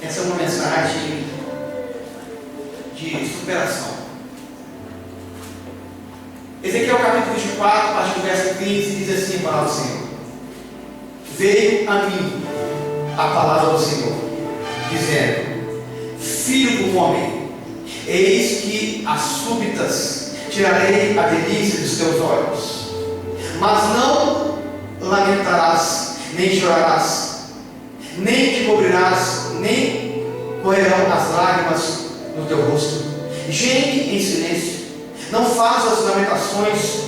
Essa é uma mensagem de superação. Ezequiel capítulo 24, a partir do verso 15, diz assim: para o Senhor: veio a mim a palavra do Senhor, dizendo: filho do homem, eis que às súbitas tirarei a delícia dos teus olhos, mas não lamentarás, nem chorarás, nem te cobrirás, nem correrão as lágrimas no teu rosto. Geme em silêncio, não faças lamentações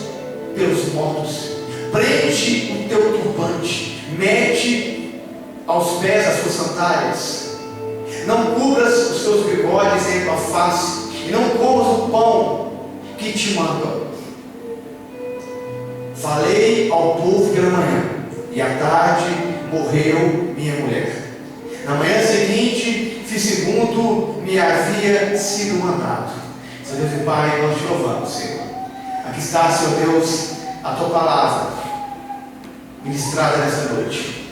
pelos mortos. Prende o teu turbante, mete aos pés as tuas sandálias. Não cubras os teus bigodes em tua face, e não comas o pão que te mandam. Falei ao povo pela manhã, e à tarde morreu minha mulher. Na manhã seguinte fiz segundo me havia sido mandado. Senhor Deus e Pai, nós te louvamos, Senhor. Aqui está, Senhor Deus, a tua palavra ministrada nessa noite.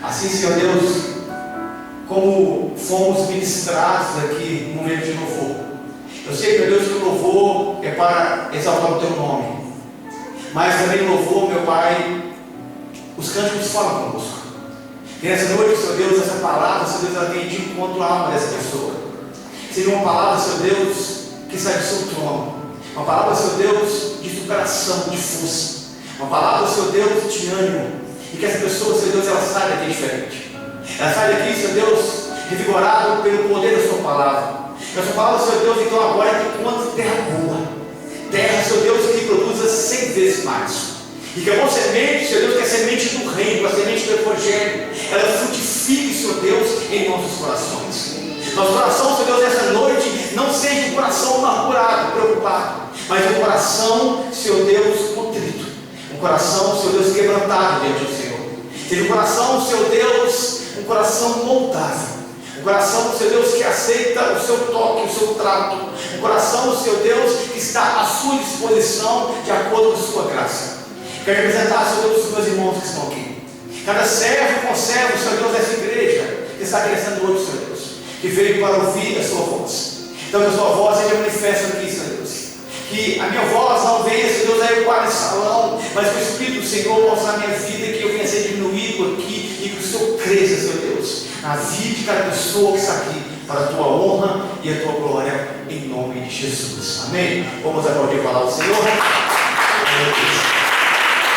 Assim, Senhor Deus, como fomos ministrados aqui no momento de louvor, eu sei, meu Deus, que o louvor é para exaltar o teu nome, mas também no louvor, meu Pai, os cânticos falam conosco. E nessa noite, Senhor Deus, essa palavra, Senhor Deus, ela vem de encontro à alma dessa pessoa. Seja uma palavra, Senhor Deus, que sai do seu trono. Uma palavra, Senhor Deus, de superação, de força. Uma palavra, Senhor Deus, de ânimo. E que essa pessoa, Senhor Deus, ela sai daqui diferente. Ela sai daqui, Senhor Deus, revigorada pelo poder da sua palavra. E a sua palavra, Senhor Deus, então agora é que conta terra boa. Terra, Senhor Deus, que produza 100 vezes mais. E que a boa semente, Senhor Deus, que é a semente do reino, a semente do evangelho, ela frutifique, Senhor Deus, em nossos corações. Nosso coração, Senhor Deus, essa noite, não seja um coração amargurado, preocupado, mas um coração, Senhor Deus, contrito. Um coração, Senhor Deus, quebrantado diante do Senhor. Seja um coração, Senhor Deus, um coração moldável. Um coração, Senhor Deus, que aceita o seu toque, o seu trato. Um coração, Senhor Deus, que está à sua disposição de acordo com a sua graça. Quero apresentar, Senhor Deus, os meus irmãos que estão aqui. Cada servo e conservo, Senhor Deus, dessa igreja que está crescendo hoje, Senhor Deus, que veio para ouvir a sua voz. Então, que a sua voz seja manifesta aqui, Senhor Deus. Que a minha voz não venha, Senhor Deus, a ecoar nesse salão, mas que o Espírito do Senhor possa na minha vida, que eu venha ser diminuído aqui e que o Senhor cresça, Senhor Deus, na vida de cada pessoa que está aqui, para a tua honra e a tua glória, em nome de Jesus. Amém? Vamos aplaudir a palavra do Senhor.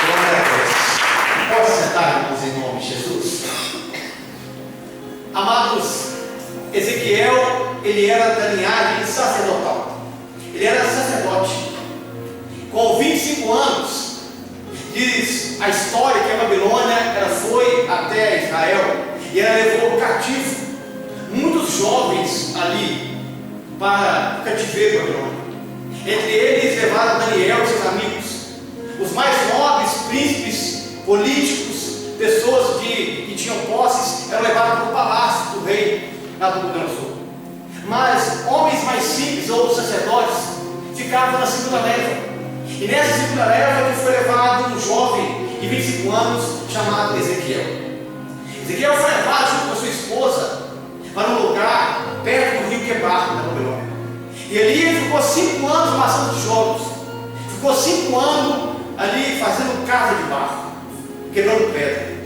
Glória a Deus. Pode sentar, irmãos, em nome de Jesus. Amados, Ezequiel, ele era da linhagem sacerdotal. Ele era sacerdote. Com 25 anos, diz a história que a Babilônia ela foi até Israel e ela levou cativo muitos jovens ali para o cativeiro babilônico. Entre eles levaram Daniel e seus amigos. Os mais nobres, príncipes, políticos, pessoas que tinham posses, eram levados para o palácio do rei Nabucodonosor. Mas homens mais simples ou sacerdotes ficavam na segunda leva. E nessa segunda leva foi levado um jovem de 25 anos chamado Ezequiel. Ezequiel foi levado junto com a sua esposa para um lugar perto do rio Quebar, na Babilônia. E ali ele ficou 5 anos amassando tijolos. Ficou 5 anos ali fazendo casa de barro, quebrando pedra.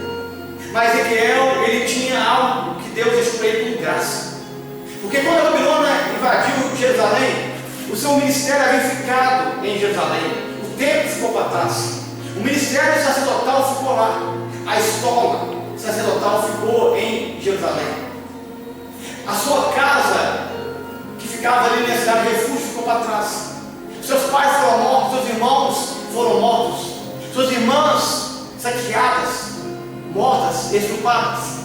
Mas Ezequiel, ele tinha algo que Deus deixou para ele com graça. Porque quando a Babilônia invadiu Jerusalém, o seu ministério havia ficado em Jerusalém. O templo ficou para trás. O ministério sacerdotal ficou lá. A escola sacerdotal ficou em Jerusalém. A sua casa, que ficava ali na cidade de refúgio, ficou para trás. Seus pais foram mortos, seus irmãos foram mortos, suas irmãs saqueadas, mortas, estupradas.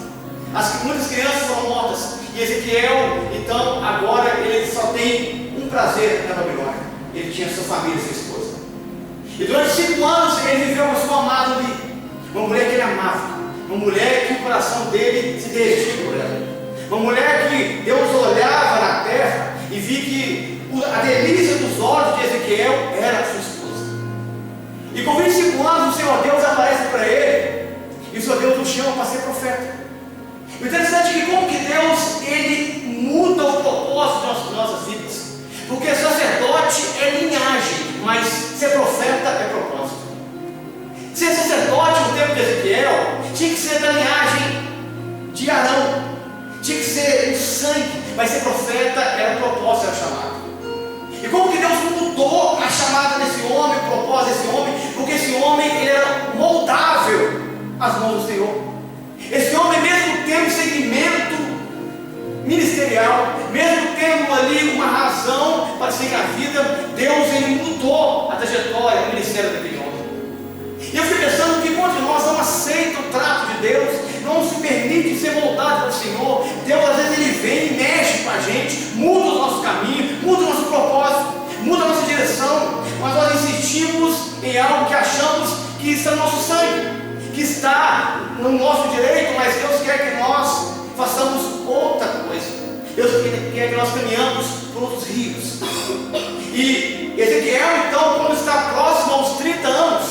Muitas crianças foram mortas. E Ezequiel, então, agora ele só tem um prazer na Babilônia. Ele tinha sua família, sua esposa. E durante 5 anos ele viveu com sua amada ali. Uma mulher que ele amava. Uma mulher que o coração dele se derretia por ela. Uma mulher que Deus olhava na terra e via que a delícia dos olhos de Ezequiel era a sua esposa. E com 25 anos o Senhor Deus aparece para ele. E o Senhor Deus o chama para ser profeta. O interessante é que como que Deus ele muda o propósito das nossas vidas. Porque sacerdote é linhagem, mas ser profeta é propósito. Ser sacerdote no tempo de Ezequiel tinha que ser da linhagem de Arão, tinha que ser o sangue, mas ser profeta era o propósito, era o chamado. E como que Deus mudou a chamada desse homem, o propósito desse homem? Porque esse homem ele era moldável às mãos do Senhor. Esse homem, mesmo tendo segmento ministerial, mesmo tendo ali uma razão para seguir a vida, Deus ele mudou a trajetória, o ministério daquele homem. E eu fico pensando que quando nós não aceitamos o trato de Deus, não se permite ser moldado pelo Senhor, Deus às vezes ele vem e mexe com a gente, muda o nosso caminho, muda o nosso propósito, muda a nossa direção, mas nós insistimos em algo que achamos que está no nosso sangue, que está no nosso direito, mas Deus quer que nós façamos outra coisa. Deus quer que nós caminhamos por outros rios. E Ezequiel, então, quando está próximo aos 30 anos,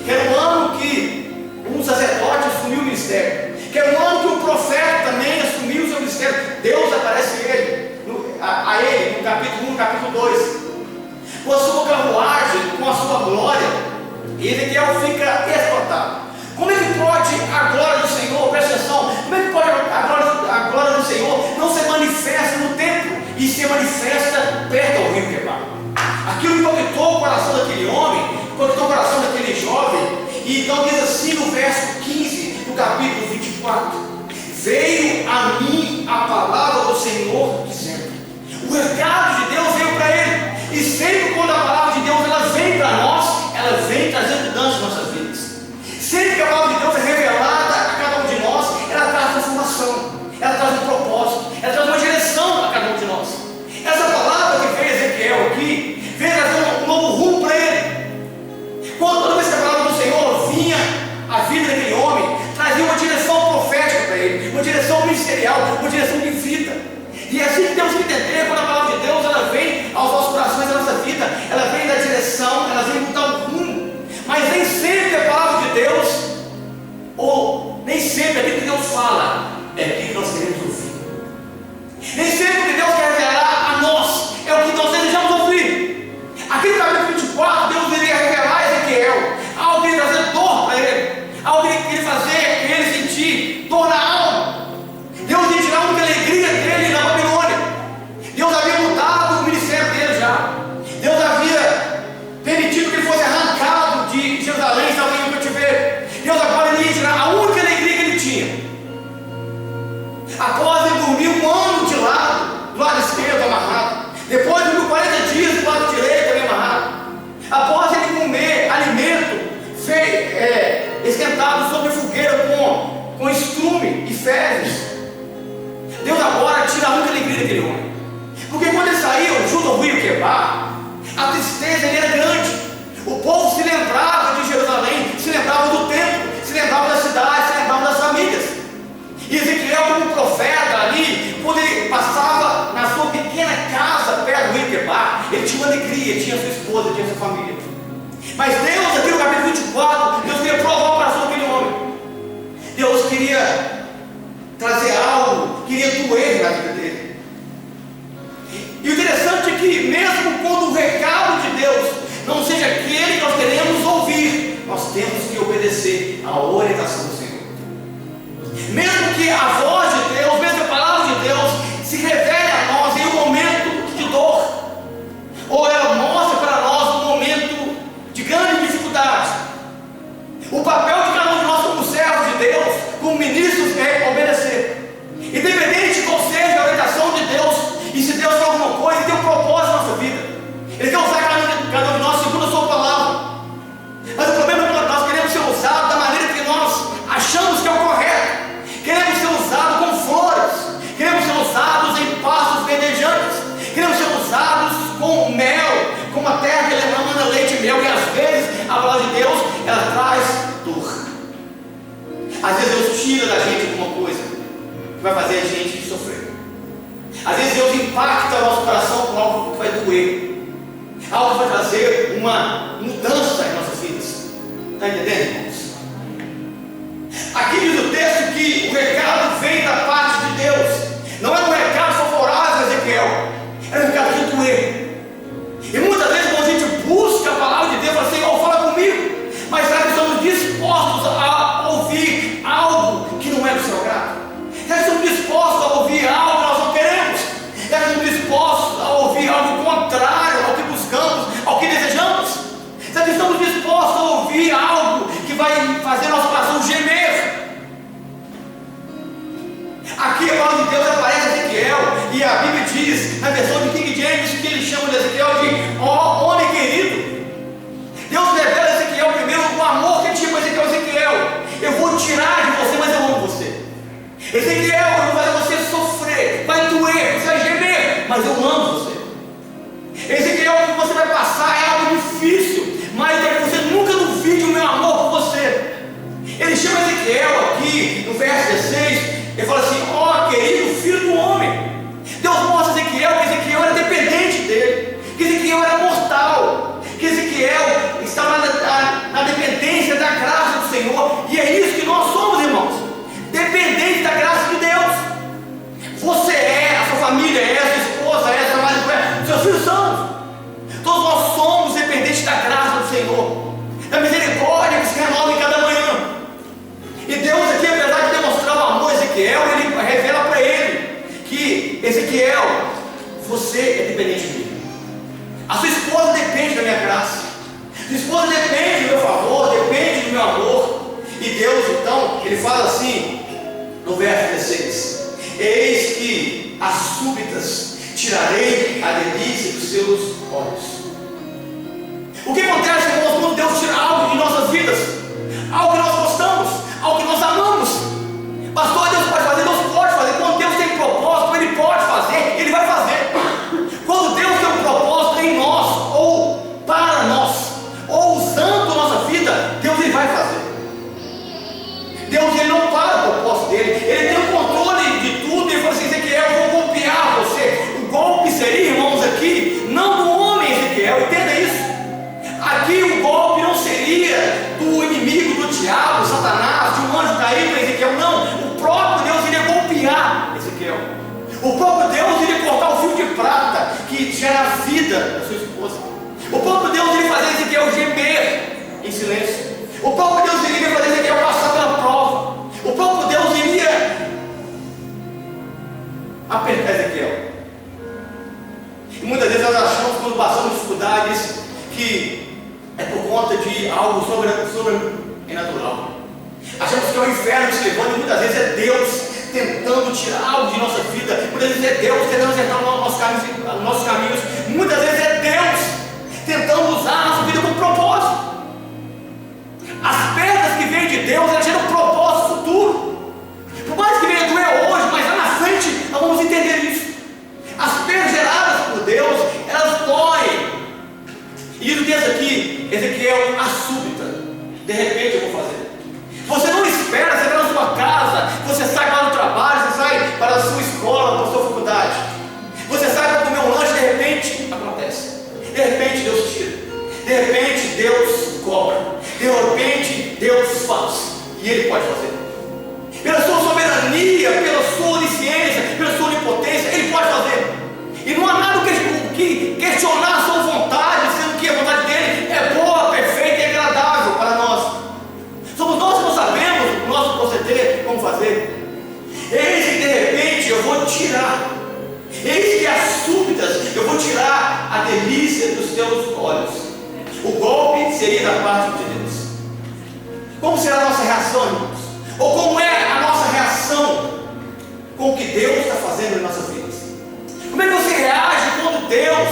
que era um ano que um sacerdote assumiu o ministério, que era um ano que o profeta também assumiu o seu ministério, Deus aparece a ele no capítulo 1, capítulo 2, com a sua carruagem, com a sua glória, e Ezequiel fica espantado. Como é que pode a glória do Senhor, presta atenção, como é que pode a glória do Senhor não se manifesta no templo e se manifesta perto ao rio Quebar? Aquilo que impactou o coração daquele homem, impactou o coração daquele jovem, e então diz assim no verso 15 do capítulo 24: veio a mim a palavra do Senhor dizendo. O recado de Deus veio para ele, e sempre quando a palavra de Deus ela vem para nós, ela vem trazendo mudança em nossas vidas. Sempre que a palavra de Deus é revelada a cada um de nós, ela traz transformação, ela traz um propósito, ela traz uma direção a cada um de nós. Essa palavra que veio Ezequiel aqui, veio trazer um novo rumo para ele. Toda vez que a palavra do Senhor vinha à vida daquele homem, trazia uma direção profética para ele, uma direção ministerial, uma direção de vida. E é assim que temos que entender quando a palavra de Deus ela vem aos nossos corações, à nossa vida, ela vem da direção, ela vem mudar o rumo. Mas nem sempre a palavra de Deus, ou nem sempre aquilo que Deus fala, é aquilo que nós queremos ouvir. Nem sempre o que Deus quer revelar a nós é o que nós desejamos ouvir. Aqui no capítulo 24, Deus iria revelar a Ezequiel algo que iria trazer dor para ele, algo que iria fazer ele sentir dor na alma. Deus iria tirar a única alegria dele na Babilônia. Deus havia mudado o ministério dele já. Deus havia permitido que ele fosse arrancado de Jerusalém, estava em um cativeiro. Deus agora iria tirar a única alegria que ele tinha. Após ele dormir um ano de lado, do lado esquerdo amarrado, depois de 40 dias do lado direito também amarrado, após ele comer alimento esquentado sobre fogueira com estrume e fezes, Deus agora tira a única alegria daquele homem. Porque quando ele saiu junto ao rio Quebar, a tristeza ele era grande. O povo se lembrava de Jerusalém, se lembrava do templo, se lembrava da cidade, se lembrava das famílias. E Ezequiel, como profeta ali, quando ele passava na sua pequena casa perto do rio Quebar, ele tinha uma alegria, tinha sua esposa, tinha sua família. Mas Deus, aqui no capítulo 24, Deus queria provar o coração daquele homem. Deus queria trazer algo, queria doer na vida dele. E o interessante é que mesmo quando o recado de Deus não seja aquele que nós queremos ouvir, nós temos que obedecer à orientação do Senhor. Mesmo que a voz de Deus, mesmo que a palavra de Deus se revele a nós em um momento de dor, ou ela mostra para nós um momento de grande dificuldade, o papel de cada um de nós como servos de Deus, como ministros, é obedecer. Independente de qual seja a orientação de Deus, e se Deus quer alguma coisa, Ele tem um propósito na nossa vida. Ele quer usar cada um de nós segundo a sua palavra. Mas o problema é que nós queremos ser usados da maneira que nós achamos que é o correto. Queremos ser usados com flores, queremos ser usados em pastos verdejantes, queremos ser usados com mel, com uma terra que emana leite e mel, e às vezes a palavra de Deus ela traz dor. Às vezes Deus tira da gente alguma coisa que vai fazer a gente sofrer. Às vezes Deus impacta o nosso coração com algo que vai doer, algo que vai trazer uma mudança em nossas vidas. Está entendendo, irmãos? Aqui diz o texto que o recado vem da parte de Deus, não é Aqui a palavra de Deus aparece a Ezequiel, e a Bíblia diz, na versão de King James, que ele chama de Ezequiel de ó homem querido. Deus revela a Ezequiel primeiro o amor que ele tinha com Ezequiel. Ezequiel, eu vou tirar de você, mas eu amo você. Ezequiel, eu vou fazer você sofrer, vai doer, você vai gemer, mas eu amo você. Ezequiel, o que você vai passar é algo difícil, mas é que você nunca duvide o meu amor por você. Ele chama Ezequiel aqui, no verso 16, ele fala assim, ó querido filho do homem. Deus mostra a Ezequiel que Ezequiel era dependente dele, que Ezequiel era mortal, que Ezequiel estava na dependência da graça do Senhor, e é isso que nós somos, irmãos, dependentes da graça de Deus. Você é, a sua família é, a sua esposa é, a sua marido é, seus filhos são. Todos nós somos dependentes da graça do Senhor, da misericórdia que se renova em cada manhã. E Deus aqui, apesar de demonstrar o amor a Ezequiel, ele revela para ele que Ezequiel, você é dependente de mim. A sua esposa depende da minha graça. A sua esposa depende do meu favor, depende do meu amor. E Deus então, ele fala assim, no verso 16: eis que as súbitas tirarei a delícia dos seus olhos. O que acontece, irmãos, quando Deus tira algo de nossas vidas? Algo que nós gostamos, algo que nós amamos. Pastor, Deus pode fazer? Deus pode fazer. Quando Deus tem propósito, Ele pode fazer, Ele vai fazer. Quando Deus tem um propósito em nós, ou para nós, ou usando a nossa vida, Deus Ele vai fazer. Deus Ele não para o propósito dele, Ele tem o controle de tudo. Ele fala assim, Ezequiel, eu vou golpear você. O golpe seria, irmãos, aqui, não do homem Ezequiel, entenda isso. Aqui o golpe não seria do inimigo, do diabo, Satanás, de um anjo caído em Ezequiel, não. O próprio Deus iria golpear Ezequiel. O próprio Deus iria cortar o fio de prata que gera a vida da sua esposa. O próprio Deus iria fazer Ezequiel gemer em silêncio. O próprio Deus iria fazer Ezequiel passar pela prova. O próprio Deus iria apertar Ezequiel. E muitas vezes nós achamos, quando passamos dificuldades, que é por conta de algo sobrenatural. Achamos que é o inferno se levando, e muitas vezes é Deus tentando tirar algo de nossa vida. Muitas vezes é Deus tentando acertar os nossos caminhos. Muitas vezes é Deus tentando usar a nossa vida com propósito. As perdas que vêm de Deus, elas geram um propósito futuro. Por mais que venha doer hoje, mas lá na frente nós vamos entender isso. As perdas geradas por Deus, elas doem. E isso diz aqui, Ezequiel, a súbita, de repente eu vou fazer. Você não espera, você vai na sua casa, você sai para o trabalho, você sai para a sua escola, para a sua faculdade, você sai para comer um lanche, de repente acontece. De repente Deus tira, de repente Deus cobra, de repente Deus faz, e Ele pode fazer. Pela sua soberania, pela sua onisciência, pela sua onipotência, Ele pode fazer. E não há nada que questionar a sua vontade, sendo que a vontade dele é boa, perfeita e agradável para nós. Somos nós que não sabemos o nosso proceder, como fazer. Eis que de repente eu vou tirar, eis que as súbitas eu vou tirar a delícia dos teus olhos. O golpe seria da parte de Deus. Como será a nossa reação, irmãos? Ou como é a nossa reação com o que Deus está fazendo em nossas vidas? Como é que você reage quando Deus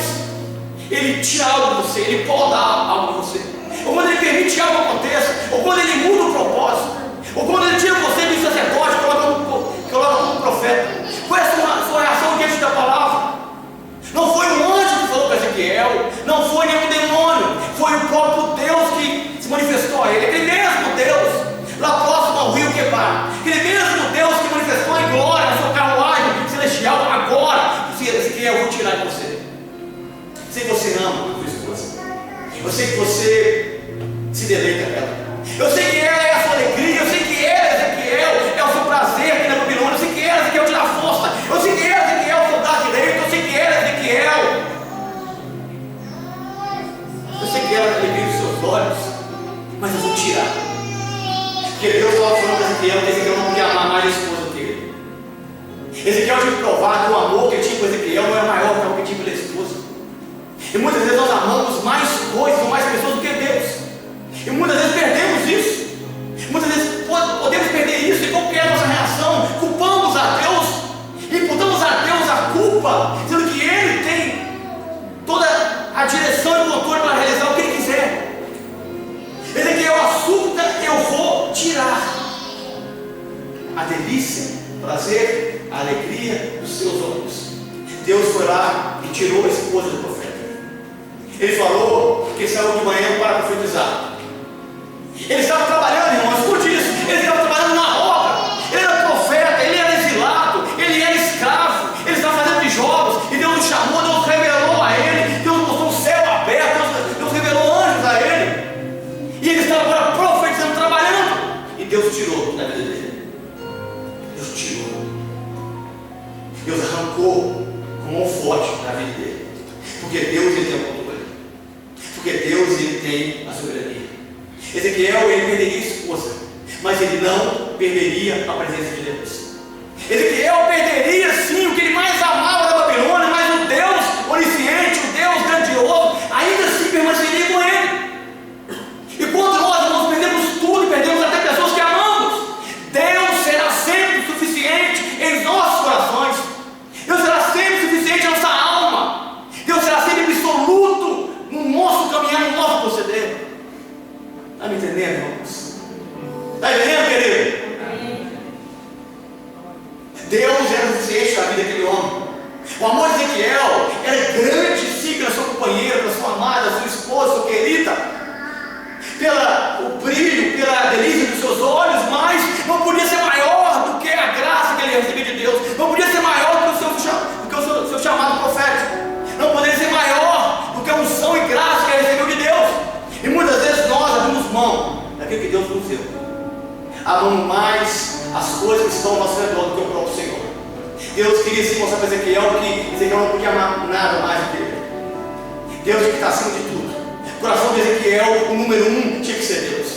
Ele tira algo de você, Ele poda algo de você, ou quando Ele permite que algo aconteça, ou quando Ele muda o propósito, ou quando Ele tira você do sacerdote e coloca como profeta? Qual é a sua reação diante da palavra? Não foi um anjo que falou para Ezequiel, não foi nenhum demônio, foi o próprio Deus que se manifestou a ele. Aquele mesmo Deus, lá próximo ao rio Quebar, aquele mesmo Deus que manifestou em glória na sua carruagem celestial, agora, Ezequiel, eu vou tirar de você. Sei que você ama a sua esposa, eu sei que você se deleita nela, eu sei que ela é a sua alegria, eu sei que ela, Ezequiel, é o seu prazer aqui na Babilônia, eu sei que ela, Ezequiel, te dá força, eu sei que ela, Ezequiel, é o seu braço direito, eu sei que ela, Ezequiel, eu sei que ela é a alegria dos seus olhos, mas eu vou tirar. Porque Deus estava falando para Ezequiel que Ezequiel não podia amar mais a esposa dele. Ezequiel tinha que provar que o amor que ele tinha com Ezequiel não era maior que o que tinha pela esposa. E muitas vezes nós amamos mais coisas ou mais pessoas do que Deus. E muitas vezes perdemos isso. Muitas vezes podemos perder isso. E qual que é a nossa reação? Culpamos a Deus a alegria dos seus olhos. Deus foi lá e tirou a esposa do profeta. Ele falou que saiu de manhã para profetizar. Ele estava trabalhando, irmãos, escute isso. Ele estava trabalhando na obra. Ele era profeta, ele era exilado, ele era escravo, ele estava fazendo jogos. E Deus o chamou, Deus revelou a ele. Deus mostrou o céu aberto, Deus revelou anjos a ele. E ele estava agora profetizando, trabalhando. E Deus tirou da vida dele. Deus tirou. Deus arrancou com mão forte da vida dele. Porque Deus, ele tem o controle. Porque Deus, ele tem a soberania. Ezequiel, ele perderia a esposa, mas ele não perderia a presença de Deus. Ezequiel perderia sim o que ele mais amava da Babilônia, mas o Deus onisciente, o Deus grandioso, ainda assim permaneceria com ele. E quando nós, irmãos, perdemos tudo e perdemos até pessoas que amamos, Deus será sempre suficiente em nossos corações. Deus será sempre suficiente em nossa alma. Deus será sempre absoluto no nosso caminhar, no nosso proceder. Está me entendendo, irmãos? Está entendendo, querido? Deus era suficiente na vida daquele homem. O amor de Ezequiel era grande, sim, pela sua companheira, pela sua amada, sua esposa, sua querida, pelo brilho, pela delícia dos seus olhos, mas não podia ser maior do que a graça que ele recebia de Deus. Não podia ser maior do que o seu chamado profético. Não poderia ser maior do que a unção e graça que ele recebeu de Deus. E muitas vezes nós abrimos mão daquilo que Deus nos deu. Amamos mais as coisas que estão ao nosso redor do que o próprio Senhor. Deus queria se mostrar para Ezequiel que Ezequiel não podia amar nada mais do que ele. Deus tinha que estar acima de tudo. O coração de Ezequiel, o número 1, tinha que ser Deus.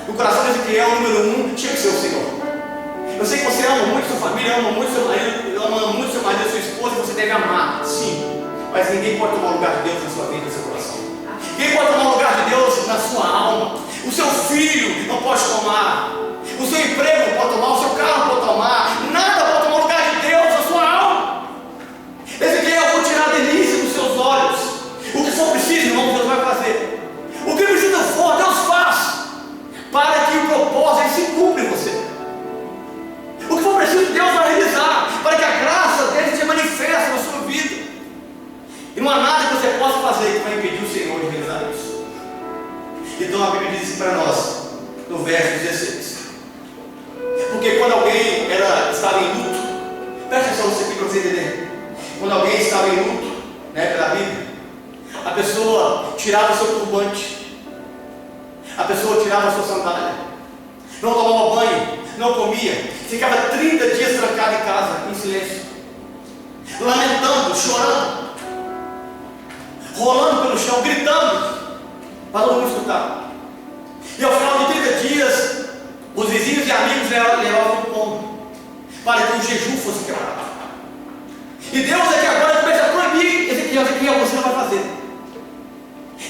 O coração de Ezequiel, o número 1, tinha que ser o Senhor. Eu sei que você ama muito sua família, ama muito seu marido, ama muito seu marido, sua esposa, você deve amar, sim. Mas ninguém pode tomar o lugar de Deus na sua vida, no seu coração. Ninguém pode tomar o lugar de Deus na sua alma. O seu filho não pode tomar. O seu emprego não pode tomar. O seu carro não pode tomar. Nada pode tomar o lugar de Deus na sua alma. Ezequiel, eu vou tirar a delícia dos seus olhos. O que for preciso, irmão, Deus vai fazer. O que precisa for, Deus faz. Para que o propósito ele se cumpra em você. O que for preciso, Deus vai realizar. Para que a graça dele se manifeste na sua vida. E não há nada que você possa fazer que vai impedir o Senhor de realizar isso. Então a Bíblia diz assim para nós, no verso 16. Porque quando alguém estava em luto, presta atenção nisso aqui para você entender. Quando alguém estava em luto, pela Bíblia, a pessoa tirava o seu turbante, a pessoa tirava a sua sandália, não tomava banho, não comia, ficava 30 dias trancado em casa, em silêncio, lamentando, chorando, rolando pelo chão, gritando, para todo mundo escutar. E ao final de 30 dias, os vizinhos e amigos levavam um pão, para que o jejum fosse quebrado. E Deus aqui agora começa a proibir Ezequiel, você não vai fazer.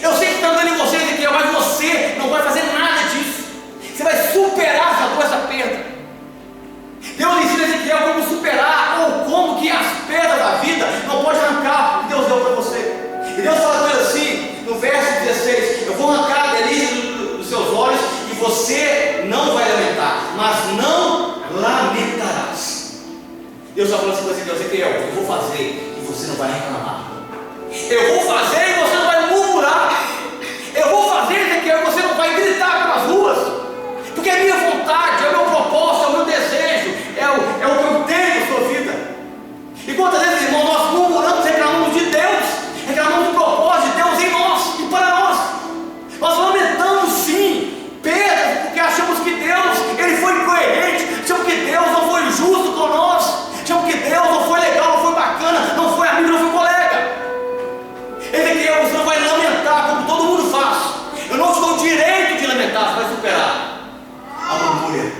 Eu sei que está dando em você, Ezequiel, mas você não vai fazer nada disso. Você vai superar essa dor, essa perda. Deus ensina Ezequiel como superar, ou como que as perdas da vida não pode arrancar o que Deus deu para você. E Deus fala com ele assim, no verso 16: eu vou arrancar a delícia dos seus olhos, e você não vai lamentar, mas não lamentarás. Deus está falando assim para Ezequiel: eu vou fazer e você não vai reclamar. Eu vou fazer e você não vai murmurar. Eu vou fazer, Ezequiel, e você não vai gritar pelas ruas. Porque é minha vontade, é o meu propósito, é o meu desejo, é o que eu tenho na sua vida. E quantas vezes, irmão, nós murmuramos, reclamamos de Deus, reclamamos do propósito de Deus em nós e para nós. Nós lamentamos sim perdas, porque achamos que Deus ele foi incoerente, achamos que Deus não foi justo com nós, achamos que Deus não foi legal, não foi bacana, não foi amigo, não foi colega. Ezequiel, você não vai lamentar como todo mundo faz. Eu não te dou o direito de lamentar, você vai superar a murmúria,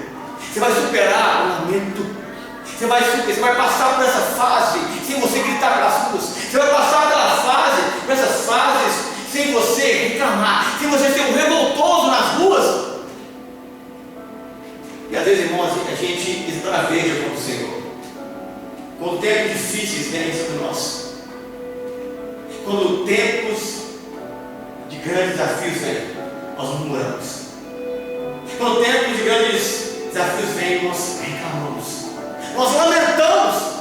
você vai superar o lamento, você vai passar por essa fase sem você gritar pelas ruas, você vai passar pela fase, por essas fases, sem você reclamar, sem você ser um revoltoso nas ruas. E às vezes, irmãos, a gente esbraveja contra o Senhor quando tempos difíceis vêm sobre nós, quando tempos de grandes desafios vêm, nós murmuramos. Quando tempos de grandes desafios vêm, nós reclamamos, nós lamentamos.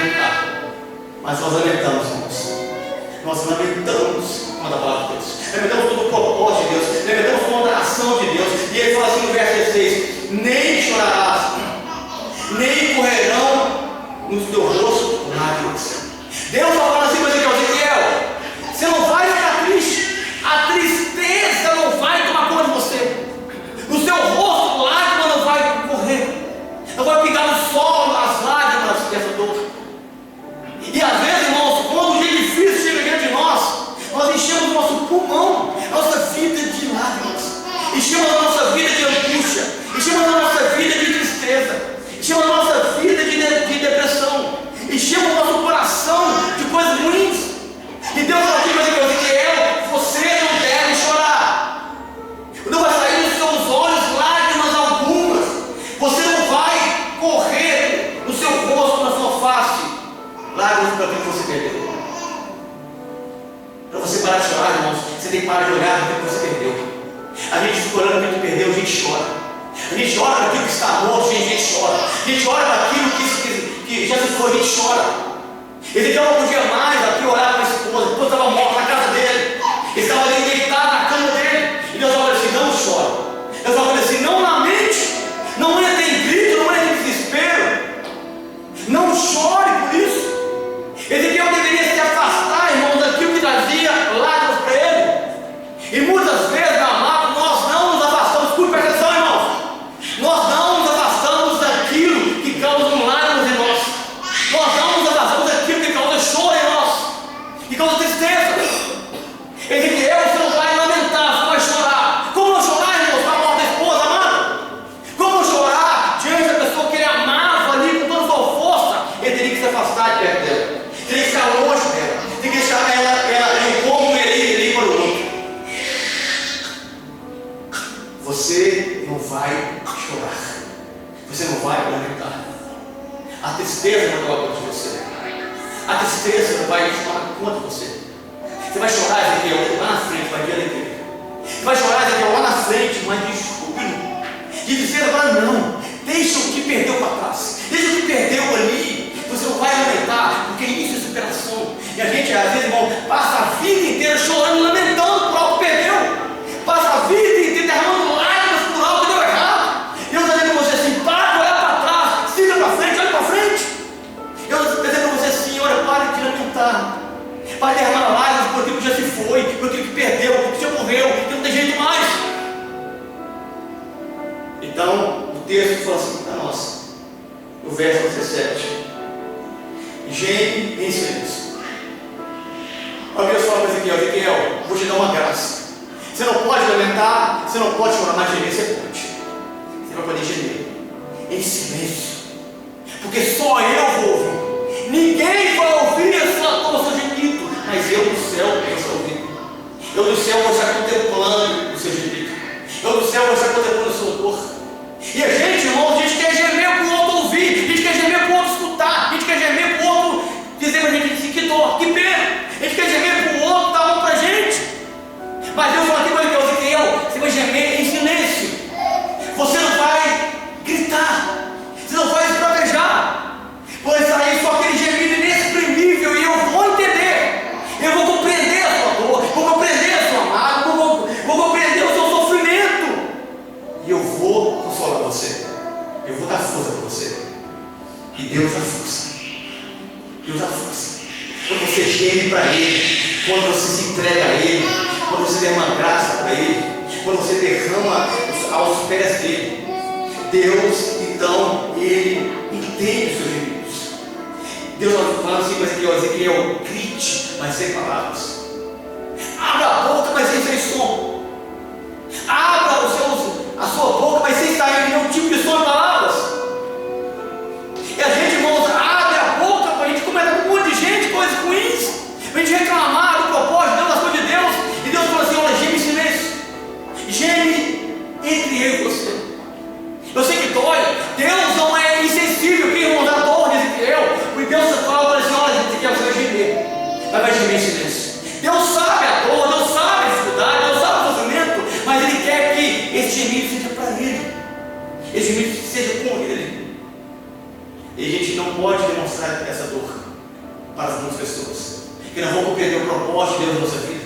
lamentar. Mas nós lamentamos, irmãos. Nós lamentamos quando a palavra de Deus. Lamentamos todo o propósito de Deus. Lamentamos toda a ação de Deus. E ele fala assim no verso 16: nem chorarás, nem correrão no teu rosto lágrimas. Deus está falando assim para Ezequiel: você não vai ficar triste. A tristeza não vai tomar conta de você. No seu rosto, lágrima não vai correr. Não vai pingar no sol as lágrimas dessa dor. E às vezes, irmãos, quando o dia difícil chega diante de nós enchemos o nosso pulmão, nossa vida de lágrimas, enchemos a nossa vida de angústia, enchemos a nossa vida de tristeza, enchemos a nossa vida de depressão, enchemos o nosso coração de coisas ruins. E Deus fala aqui para Ezequiel: você não deve chorar. Não vai sair dos seus olhos lágrimas algumas. Você não vai correr no seu rosto, na sua face, lágrimas para aquilo que você perdeu. Para você parar de chorar, irmãos, você tem que parar de olhar para aquilo que você perdeu. A gente fica olhando para aquilo que perdeu, a gente chora. A gente ora para aquilo que está morto, a gente chora. A gente ora para aquilo que já se foi, a gente chora. Ezequiel não podia mais aqui orar para a esposa. A esposa estava morta na casa dele. Ele estava ali deitado na cama dele. E Deus falou assim: não chora. Deus falou assim: não lamente. Não entre em grito, não entre em desespero. Não chore por isso. Ezequiel deveria se afastar, irmãos, daquilo que trazia lágrimas para ele. E muitas vezes, meu amado, nós não nos afastamos. Escute, presta atenção, irmãos. Nós não nos afastamos daquilo que causa lágrimas em nós. Nós não nos afastamos daquilo que causa choro em nós, que causa tristeza. Ezequiel, você não vai lamentar, você vai chorar. Como não chorar, irmãos, com a morte da esposa amada? Como não chorar diante da pessoa que ele amava ali com toda a sua força? Ele teria que se afastar de perto dela, teria que ficar longe dela, teria que deixar ela em como ele para o outro. Você não vai chorar, você não vai lamentar. A tristeza não vai tomar conta de você. A tristeza não vai tomar conta de você. Você vai chorar, Ezequiel, lá na frente, vai de alegria. Você vai chorar, Ezequiel, lá na frente, mas de júbilo, de dizer agora: não, deixa o que perdeu para trás, deixa o que perdeu ali. Você não vai lamentar, porque isso é superação. E a gente, às vezes, irmão, passa a vida inteira chorando, lamentando por algo que perdeu. Passa a vida inteira derramando lágrimas por algo que deu errado. Deus está dizendo para você assim: para de olhar para trás, siga para frente, olha para frente. Deus está dizendo para você assim: olha, para de lamentar, para de derramar lágrimas por aquilo que já se foi, por aquilo que perdeu, por aquilo que já morreu, que não tem jeito mais. Então, o texto fala assim para nós, no verso 17: geme em silêncio. Olha, Deus fala para Ezequiel: vou te dar uma graça. Você não pode lamentar, você não pode chorar, mas gemer você pode. Você vai poder gemer em silêncio, porque só eu vou ouvir. Ninguém vai ouvir o seu gemido, mas eu do céu vou estar ouvindo. Eu do céu vou estar contemplando o seu gemido. Eu do céu vou estar contemplando a sua dor. E a gente, irmão, a gente quer gemer para o outro ouvir, a gente quer gemer para o outro escutar, a gente quer gemer para o outro dizer para a gente assim: que dor, que pena. A gente quer gemer para o outro dar um para a gente. Mas Deus fala aqui para Ezequiel: você vai gemer em silêncio. Você não vai gritar, você não vai esbravejar, pois sair só aquele gemido inexprimível e eu vou entender, eu vou compreender a sua dor, vou compreender a sua mágoa, vou compreender o seu sofrimento, e eu vou consolar você, eu vou dar força para você. E Deus dá força, Deus dá força. Quando você geme para Ele, quando você se entrega a Ele, quando você derrama graça para Ele, quando você derrama aos pés dele, Deus, então, Ele entende os seus gemidos. Deus fala assim para Ezequiel: grite, mas sem palavras. Abra a boca, mas sem som. Abra a sua boca, mas sem sair nenhum tipo de som de palavras. E a gente, irmãos, abre a boca para a gente comentar com um monte de gente, coisas ruins, para a gente reclamar do propósito de Deus, das coisas de Deus. E Deus fala assim: olha, geme em silêncio, geme entre eu e você. Eu sei que dói. Deus não é insensível, que irmão, da dor de Ezequiel. E Deus fala assim: olha, Ezequiel, você vai gemer, mas vai gemer em silêncio. Deus sabe a dor, Deus sabe a dificuldade, Deus sabe o para as muitas pessoas, que não vão compreender o propósito de Deus na nossa vida.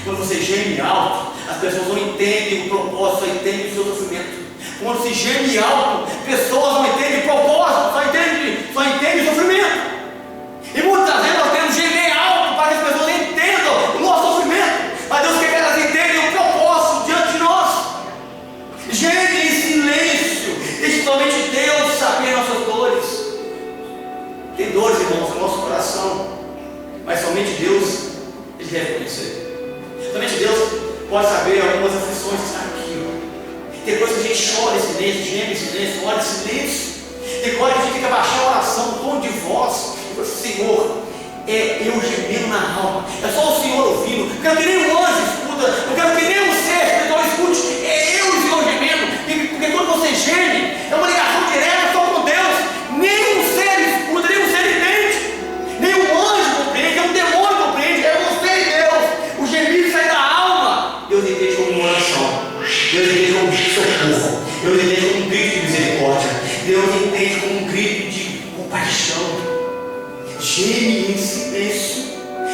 Quando você geme alto, as pessoas não entendem o propósito, só entendem o seu sofrimento. Quando se geme alto, pessoas não entendem o propósito, só entendem o sofrimento. E muitas vezes nós temos que gemer alto para que as pessoas entendam o nosso sofrimento, mas Deus quer que elas entendam o propósito diante de nós. Geme em silêncio, deixe somente Deus saber nossas dores. Tem dores, irmãos, no nosso coração, mas somente Deus Ele deve conhecer. Somente Deus pode saber algumas aflições que estão aqui. Tem coisas que a gente chora em silêncio, geme em silêncio, ora em silêncio. Tem coisas que a gente tem que abaixar a oração, o tom de voz. Senhor, é eu gemendo na alma. É só o Senhor ouvindo. Eu quero que nem o anjo escuta. Eu quero que nem o ser espiritual escute. É eu, o Senhor, gemendo. Porque quando você geme, é uma ligação direta só com Deus. Nem um ser escuta, nem um ser entende. Nem um anjo compreende, nem um demônio compreende. É você e Deus. O gemido sai da alma. Deus entende como uma oração. Deus entende como um socorro. Deus entende como um grito de misericórdia. Deus entende como um grito de compaixão. Geme em silêncio.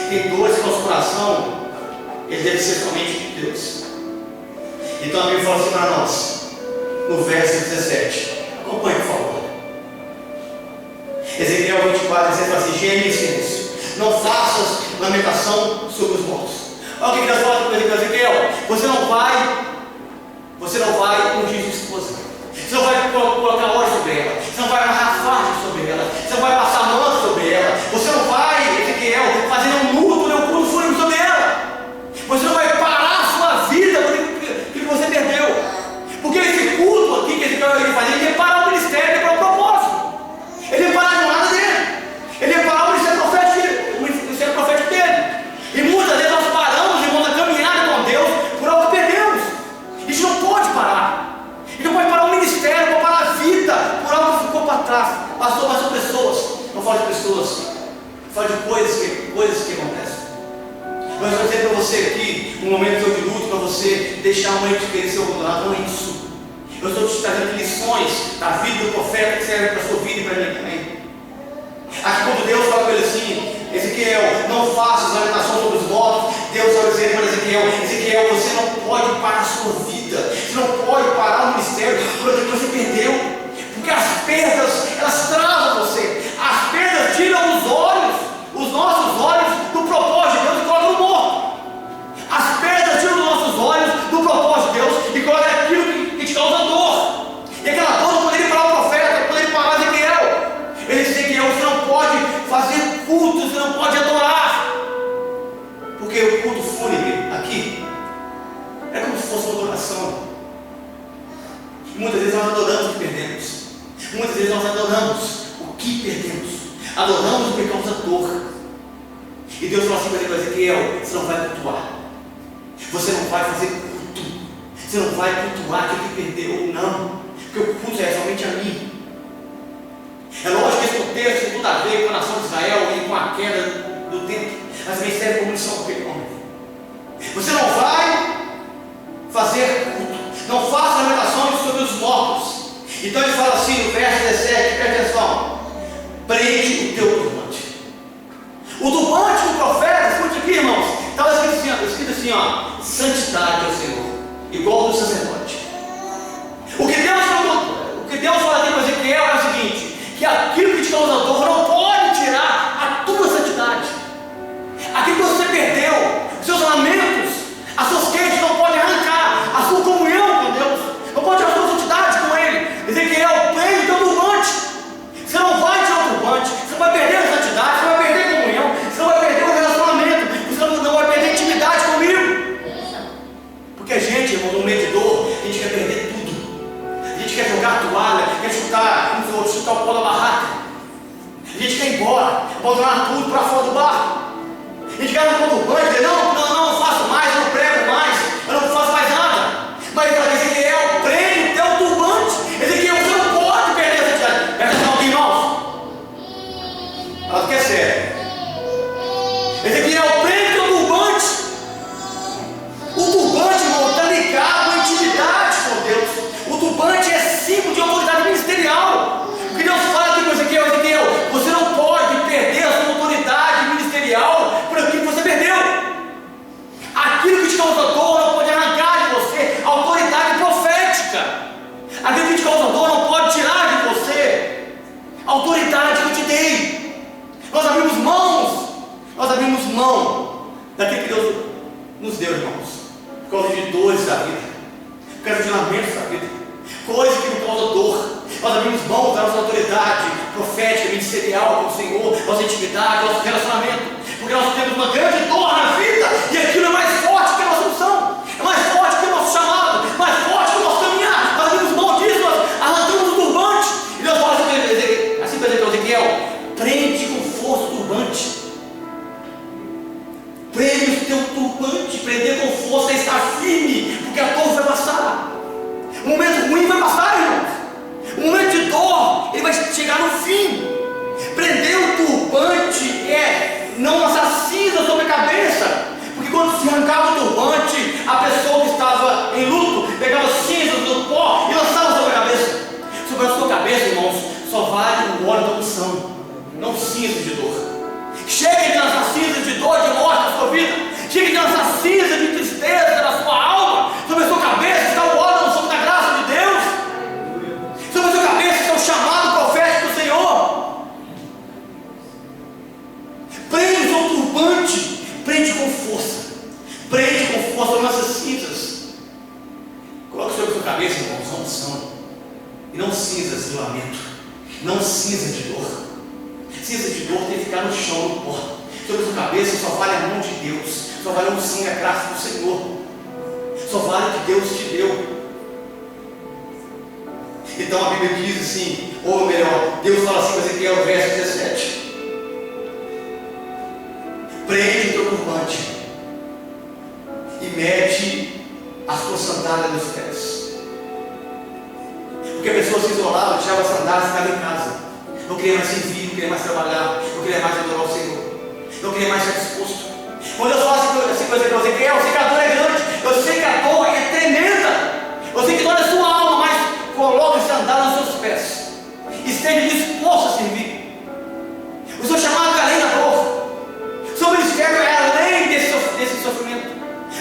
Tem dores no nosso coração, ele deve ser somente de Deus. Então a Bíblia fala assim para nós, no verso 17. Acompanhe, por favor. Ezequiel 24, ele fala assim: geme em silêncio, não faças lamentação sobre os mortos. Olha o que Deus fala para Ezequiel: você não vai ungir sua esposa, você não vai colocar óleo sobre ela, você não vai amarrar faixa sobre ela, você não vai passar manto sobre ela, você não vai, Ezequiel, fazer um luto, um culto fúnebre sobre ela, você não vai parar a sua vida porque você perdeu. Porque esse culto aqui que Ezequiel ia fazer, ele ia parar o ministério, ele ia parar o propósito, ele ia parar a jornada dele, ele ia parar o ministério profético dele. E muitas vezes nós paramos, irmãos, a caminhada com Deus por algo que perdemos. A gente não pode parar. A gente não pode parar o ministério, não pode parar a vida por algo que ficou para trás. Pastor, mas são pessoas. Não falo de pessoas, falo de coisas que acontecem. Mas eu vou dizer para você aqui, um momento de luto, para você deixar a mãe de querer ser abandonado. Não é isso. Eu estou te trazendo lições da vida do profeta que servem para a sua vida e para mim também. Aqui quando Deus fala para ele assim: Ezequiel, não faça lamentação sobre os mortos, Deus vai dizer para Ezequiel: Ezequiel, você não pode parar a sua vida, você não pode parar o ministério por aquilo que você perdeu, porque as perdas, elas travam você, as perdas tiram os olhos, os nossos olhos do propósito de Deus e colocam no morto. As perdas tiram os nossos olhos do propósito de Deus e colocam aquilo que te causa dor. E aquela dor não poderia parar o profeta, não poderia parar Ezequiel. Ele disse: Ezequiel, você não pode fazer culto, você não pode adorar, porque o culto fúnebre aqui é como se fosse uma adoração. E muitas vezes nós adoramos o que perdemos, muitas vezes nós adoramos o que perdemos, adoramos o que causa dor. E Deus falou assim para Ezequiel: você não vai cultuar, você não vai fazer culto, você não vai cultuar aquilo que perdeu, não, porque o culto é somente a mim. É lógico que esse contexto tem tudo a ver com a nação de Israel e com a queda do templo, mas também serve como lição para aquele homem. Você não vai fazer culto, não faça lamentações sobre os mortos. Então ele fala assim no verso 17, presta atenção: prende o teu turbante. O turbante do profeta, escute aqui, irmãos, estava escrito assim, ó: santidade ao Senhor, igual do sacerdote. O que Deus fala aqui para Ezequiel é o seguinte: que aquilo que te causa dor não pode tirar a tua santidade. Aquilo que você perdeu, os seus lamentos, as suas queixas não podem arrancar a sua comunhão com Deus, não pode tirar a sua santidade com Ele. Ezequiel, prende o teu turbante. Você não vai tirar o turbante, você não vai perder a santidade, você não vai perder a comunhão, você não vai perder o relacionamento, você não vai perder a intimidade comigo. Porque a gente, irmão, no momento de dor, a gente quer perder tudo. A gente quer jogar a toalha, quer chutar o pó da barraca. A gente quer ir embora, abandonar tudo para fora do barco. A gente quer ir no turbante, dizer: não faço mais, eu não prego mais, eu não faço mais nada. Mas ele fala: Ezequiel, prende o teu turbante. Ezequiel, você não pode perder a santidade. Presta atenção aqui, irmãos. Ela quer sério. Ezequiel, prende o teu turbante. O turbante, irmão, está ligado à intimidade com Deus. O turbante é símbolo de autoridade ministerial. O que Deus fala aqui com Ezequiel: Ezequiel, você não pode perder a sua autoridade Nós abrimos mão daquilo que Deus nos deu, irmãos, por causa de dores da vida, por causa de lamentos da vida, coisas que nos causam dor. Nós abrimos mão da nossa autoridade profética, ministerial com o Senhor, nossa intimidade, nosso relacionamento, porque nós temos uma grande dor na vida, e aquilo é mais forte que a nossa unção, é mais forte que o nosso chamado, mais forte que o nosso caminhar. Nós abrimos mão disso, nós arrancamos o turbante, e Deus fala assim para Ezequiel: prende com força o turbante. Prende o teu turbante, prender com força, está firme, porque a dor vai passar. O momento ruim vai passar, irmãos. O momento de dor, ele vai chegar no fim. Prender o turbante é não lançar cinza sobre a cabeça, porque quando se arrancava o turbante, a pessoa que estava em luto pegava cinzas do pó e lançava sobre a cabeça. Sobre a sua cabeça, irmãos, só vale o óleo da unção, não cinza de dor. Chega de lançar cinza de dor, de morte na sua vida. Chega de lançar cinza de tristeza na sua alma. Sobre a sua cabeça está o óleo da unção da graça de Deus. Sobre a sua cabeça está o chamado profético do Senhor. Prende o seu turbante, prende com força. Prende com força, não lança cinzas. Coloque sobre a sua cabeça, irmãos, a unção. E não cinzas de lamento, não cinzas de dor. Cinza de dor tem que ficar no chão, no pó. Sobre a sua cabeça só vale a mão de Deus, só vale a unção e a graça do Senhor, só vale o que Deus te deu. Então a Bíblia diz assim, ou melhor, Deus fala assim para Ezequiel, verso 17: prende o teu turbante e mete as tuas sandálias nos pés. Porque a pessoa se isolava, tirava as sandálias e ficava em casa. Não queria mais servir, não queria mais trabalhar, não queria mais adorar o Senhor, não queria mais estar disposto. Quando eu falo assim para Ezequiel, eu sei que a dor é grande, eu sei que a dor é tremenda, eu sei que dói a sua alma, mas coloque sandálias nos seus pés, esteja disposto a servir. O seu chamado é além da dor, o seu ministério é além desse sofrimento.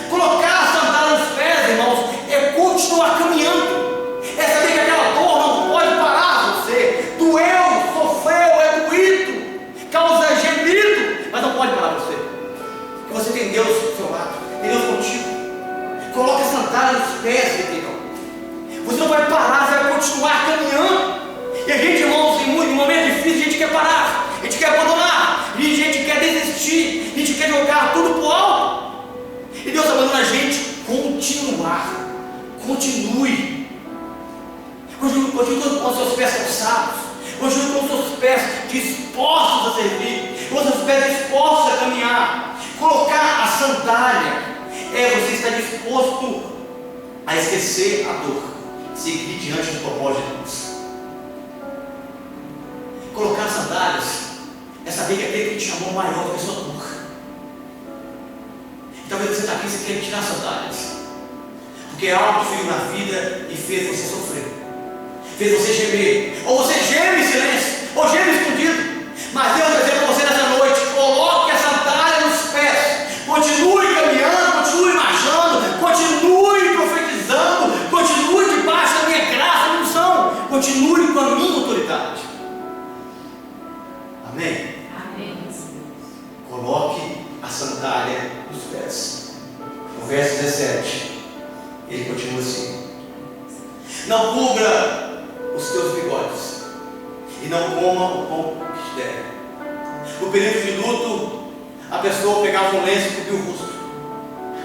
Colocar a sandália nos pés, irmãos, é continuar caminhando, é saber que aquela dor não pode parar você. Doeu, sofreu, é doído, causa gemido, mas não pode parar você, porque você tem Deus do seu lado, tem Deus contigo. Coloque a sandália nos pés, Ezequiel. Você não vai parar, você vai continuar caminhando. E a gente, irmãos, em momentos difíceis, a gente quer parar, a gente quer abandonar, a gente quer desistir, a gente quer jogar tudo pro alto. E Deus está mandando a gente continuar. Continue. Continue com os seus pés cansados, continue com os seus pés dispostos a servir, com os seus pés dispostos a caminhar. Colocar a sandália é você estar disposto a esquecer a dor, seguir diante do propósito de Deus. Colocar as sandálias é saber que aquele que te chamou maior do que a sua dor. E talvez você está aqui e você quer tirar as sandálias, porque algo te veio na vida e fez você sofrer, fez você gemer, ou você geme em silêncio, ou geme escondido. Mas Deus vai dizer para você nessa noite: coloque a sandália nos pés, continue caminhando, continue marchando, continue profetizando, continue debaixo da minha graça e unção, continue com a minha autoridade. Amém? Amém. Coloque a sandália nos pés. No verso 17, ele continua assim: não cubra os teus bigodes e não coma o pão que te der. No período de luto, a pessoa pegava um lenço e cobria o rosto.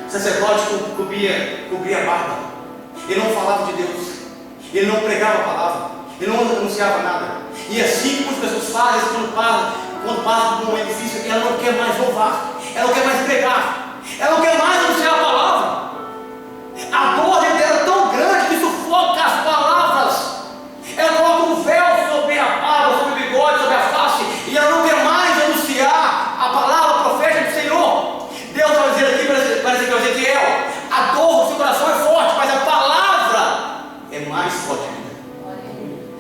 O sacerdote cobria a barba. Ele não falava de Deus, ele não pregava a palavra, ele não anunciava nada. E assim como as pessoas fazem quando passam por um momento difícil, ela não quer mais louvar, ela não quer mais pregar, ela não quer mais anunciar a palavra. A dor dela é tão grande que sufoca as palavras. Ela coloca um véu sobre a barba, sobre o bigode, sobre a face, e ela não quer mais anunciar a palavra profética do Senhor. Deus vai dizer aqui para Ezequiel: a dor do seu coração é forte, mas a palavra é mais forte ainda.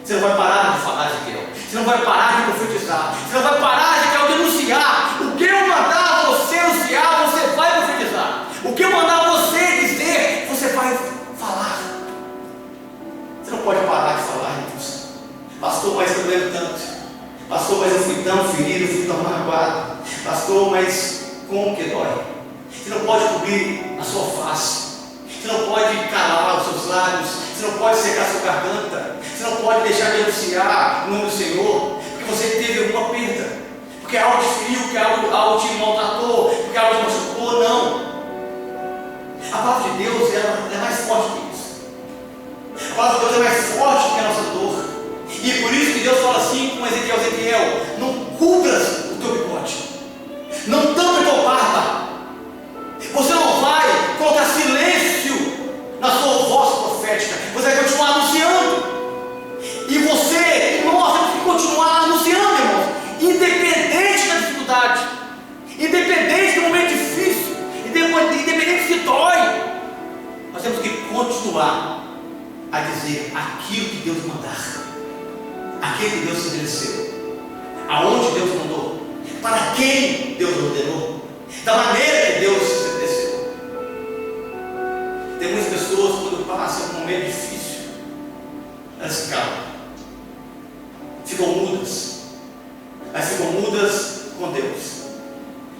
Você não vai parar de falar, Ezequiel, você não vai parar de profetizar, você não vai parar de denunciar. O que eu mandar você anunciar, você vai profetizar. Pastor, mas como que dói? Você não pode cobrir a sua face, você não pode calar os seus lábios, você não pode secar a sua garganta, você não pode deixar de anunciar o nome do Senhor, porque você teve alguma perda, porque algo te feriu, porque algo te maltratou, porque algo te machucou. Não. A palavra de Deus ela é mais forte que isso. A palavra de Deus é mais forte que a nossa dor. E por isso que Deus fala assim com Ezequiel: não cubras o teu bigode, não tampe a tua barba. Você não vai colocar silêncio na sua voz profética, você vai continuar anunciando. E você e nós temos que continuar anunciando, irmãos, independente da dificuldade, independente do momento difícil, independente se dói, nós temos que continuar a dizer aquilo que Deus mandar, aquilo que Deus estabeleceu, aonde Deus mandou, para quem Deus ordenou, da maneira que Deus estabeleceu. Tem muitas pessoas, quando passam por um momento difícil, elas se calam, ficam mudas, elas ficam mudas com Deus.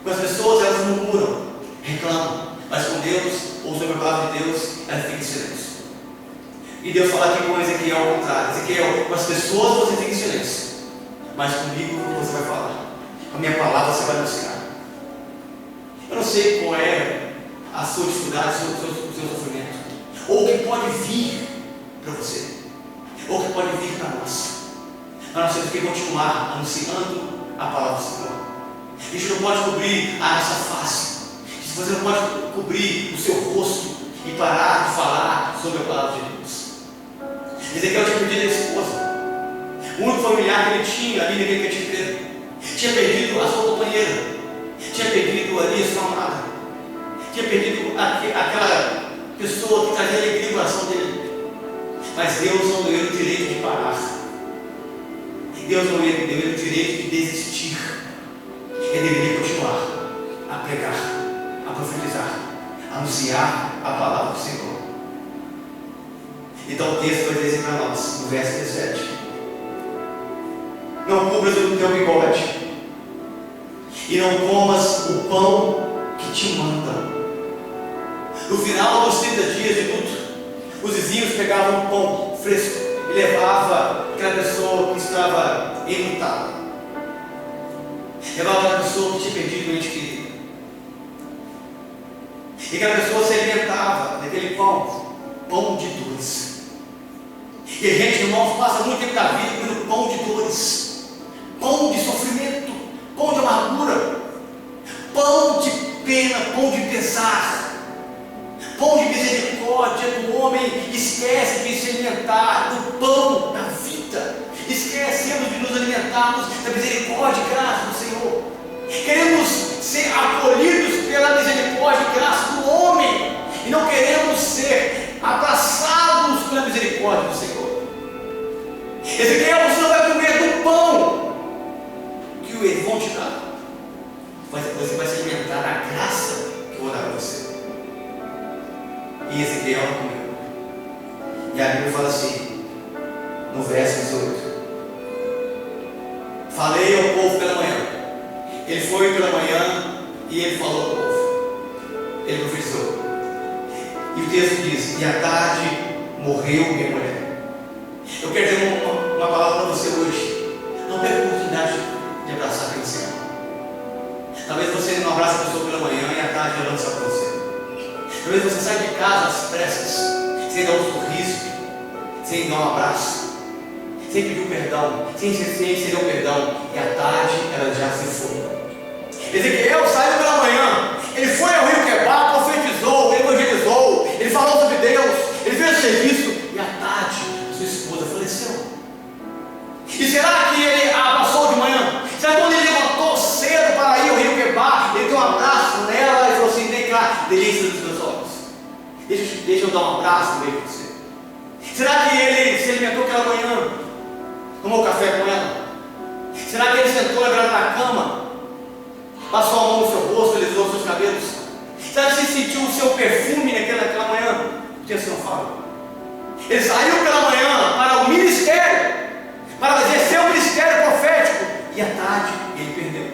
Com as pessoas, elas murmuram, reclamam, mas com Deus, ou sobre a palavra de Deus, elas ficam em silêncio. E Deus fala aqui com Ezequiel ao contrário: Ezequiel, com as pessoas você fica em silêncio, mas comigo você vai falar, com a minha palavra você vai anunciar. Eu não sei qual é a sua dificuldade, o seu sofrimento, ou o que pode vir para você, ou o que pode vir para nós. Mas nós temos que continuar anunciando a palavra do Senhor. A gente não pode cobrir a nossa face, você não pode cobrir o seu rosto e parar de falar sobre a palavra de Deus. Ezequiel tinha perdido a esposa, o único familiar que ele tinha ali naquele cativeiro, tinha perdido a sua companheira, tinha perdido ali a sua amada, tinha perdido aquela pessoa que trazia alegria no coração dele. Mas Deus não deu ele o direito de parar, Deus não deu ele o direito de desistir. Ele deveria continuar a pregar, a profetizar, a anunciar a palavra do Senhor. Então o texto vai dizer para nós, no verso 17: não cubras o teu bigode, e não comas o pão que te mandam. No final dos 30 dias de luto, os vizinhos pegavam um pão fresco e levavam aquela pessoa que estava enlutada, levava aquela pessoa que tinha perdido o ente querido, e aquela pessoa se alimentava daquele pão de dores. E a gente, irmãos, passa muito tempo da vida comendo pão de dores, pão de sofrimento, pão de amargura, pão de pena, pão de pesar, pão de misericórdia. O homem esquece de se alimentar do pão da vida, esquecemos de nos alimentarmos da misericórdia e graça do Senhor. Queremos ser acolhidos pela misericórdia e graça do homem, e não queremos ser abraçados pela misericórdia do Senhor. Ezequiel, você não vai comer do pão que eles vão te dar, você vai se alimentar da graça que eu vou dar para você. E Ezequiel não comeu. E a Bíblia fala assim, no verso 18: falei ao povo pela manhã. Ele foi pela manhã e ele falou ao povo, ele profetizou. E o texto diz: e à tarde morreu minha mulher. Eu quero dizer uma palavra para você hoje: não perca a oportunidade de abraçar quem você ama. Talvez você não abrace a pessoa pela manhã e à tarde ela lança para você. Talvez você saia de casa às pressas, sem dar um sorriso, sem dar um abraço, sem pedir um perdão, sem dar um perdão, e à tarde ela já se foi. Ezequiel saiu pela manhã, ele foi ao rio Quebar, profetizou, evangelizou, ele falou sobre Deus, ele fez o serviço, e à tarde sua esposa faleceu. E será que ele a passou de manhã? Será que quando ele levantou cedo para ir ao rio Quebar, ele deu um abraço nela e falou assim: vem cá, delícia dos meus olhos, deixa eu dar um abraço no meio de você? Será que ele se alimentou aquela manhã, tomou café com ela? Será que ele sentou ela na cama, passou a mão no seu rosto, alisou os seus cabelos? Será que você sentiu o seu perfume naquela manhã? O texto não fala. Ele saiu pela manhã para o ministério, para exercer o ministério profético, e à tarde ele perdeu.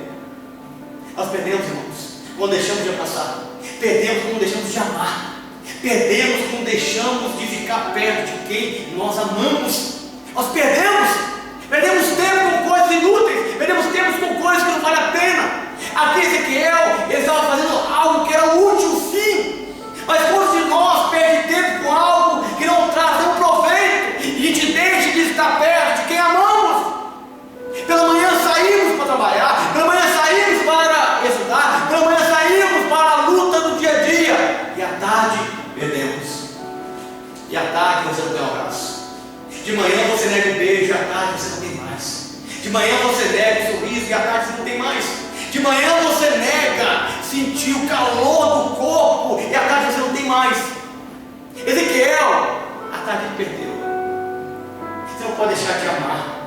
Nós perdemos, irmãos, quando deixamos de abraçar. Perdemos quando deixamos de amar. Perdemos quando deixamos de ficar perto de quem nós amamos. Nós perdemos tempo com coisas inúteis, perdemos tempo com coisas que não valem a pena. Aqui Ezequiel, ele estava fazendo algo que era útil, sim, mas quantos de nós perde tempo com algo que não traz nenhum proveito e a gente deixa de estar perto de quem amamos? Pela manhã saímos para trabalhar, pela manhã saímos para estudar, pela manhã saímos para a luta do dia a dia, e à tarde perdemos, e à tarde você não tem um abraço. De manhã você nega um beijo, e à tarde você não tem mais. De manhã você nega um sorriso, e à tarde você não tem mais. De manhã você nega sentir o calor do corpo, e à tarde você não tem mais. Ezequiel, à tarde ele perdeu. Você não pode deixar de amar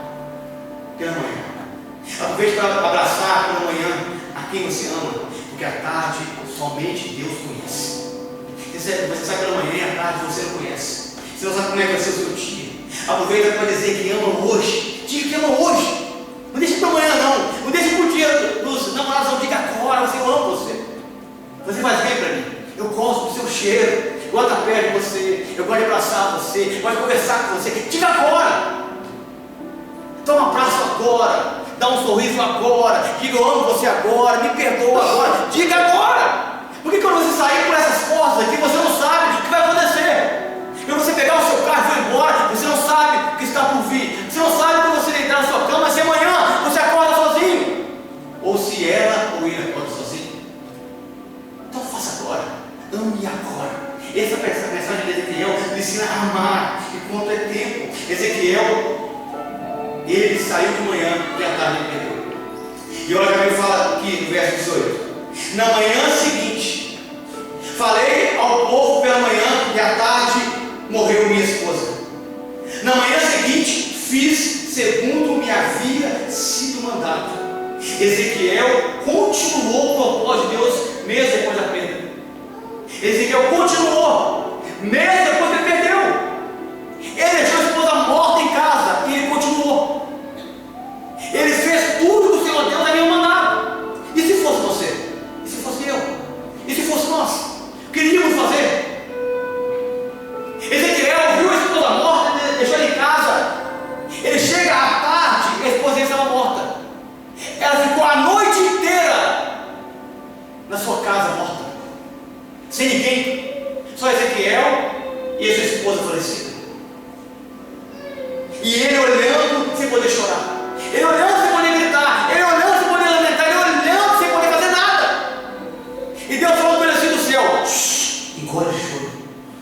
pela manhã. Aproveite para abraçar pela manhã a quem você ama, porque à tarde somente Deus conhece. Você sai pela manhã e à tarde você não conhece. Você não sabe como é que vai ser o seu dia. Aproveita para dizer que ama hoje. Diga que ama hoje. Não deixe para amanhã não. Não deixe para o dia dos namorados, não. Diga agora, eu amo você. Você faz bem para mim. Eu gosto do seu cheiro. Eu gosto de estar perto de você. Eu gosto de abraçar você. Eu gosto de conversar com você. Diga agora. Dá um abraço agora. Dá um sorriso agora. Diga eu amo você agora. Me perdoa agora. Diga agora. Porque quando você sair por essas portas aqui, você não sabe o que vai acontecer. Quando você pegar o seu carro e for embora, você não sabe o que está por vir. Você não sabe quando você deitar na sua cama, se amanhã você acorda sozinho. Ou se ela ou ele acorda sozinho. Então faça agora. Ame agora. Essa mensagem de Ezequiel lhe ensina a amar enquanto é tempo. Ezequiel, ele saiu de manhã e à tarde ele perdeu. E olha o que ele fala aqui no verso 18. Na manhã seguinte, falei ao povo pela manhã e à tarde morreu minha esposa. Na manhã seguinte, fiz segundo me havia sido mandado. Ezequiel continuou o propósito de Deus, mesmo depois da perda. Ezequiel continuou, mesmo depois que ele perdeu. Ele deixou a esposa morta em casa e ele continuou. Ele fez tudo que o Senhor Deus havia mandado. E se fosse você? E se fosse eu? E se fosse nós? O que iríamos fazer? Ezequiel viu a esposa morta, deixou ela em casa. Ele chega à tarde, a esposa dele estava morta. Ela ficou a noite inteira na sua casa morta, sem ninguém, só Ezequiel e a sua esposa falecida. E ele olhando sem poder chorar, ele olhando sem poder gritar, ele olhando sem poder lamentar, ele olhando sem poder fazer nada. E Deus falou para ele assim do céu: engole o choro,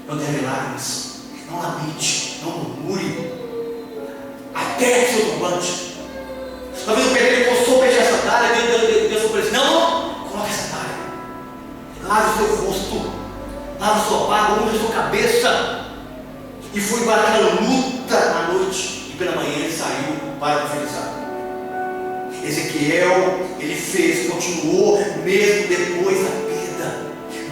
não derrame lágrimas, não lamente, não murmure, aperte seu turbante. Talvez o Pedro começou a fechar essa sandália. Deus falou para ele: não, coloque essa sandália, lave o seu rosto, lave a sua barba, unja a sua cabeça. E foi para aquela luta à noite, e pela manhã ele saiu para profetizar. Ezequiel, ele fez, continuou, mesmo depois da perda,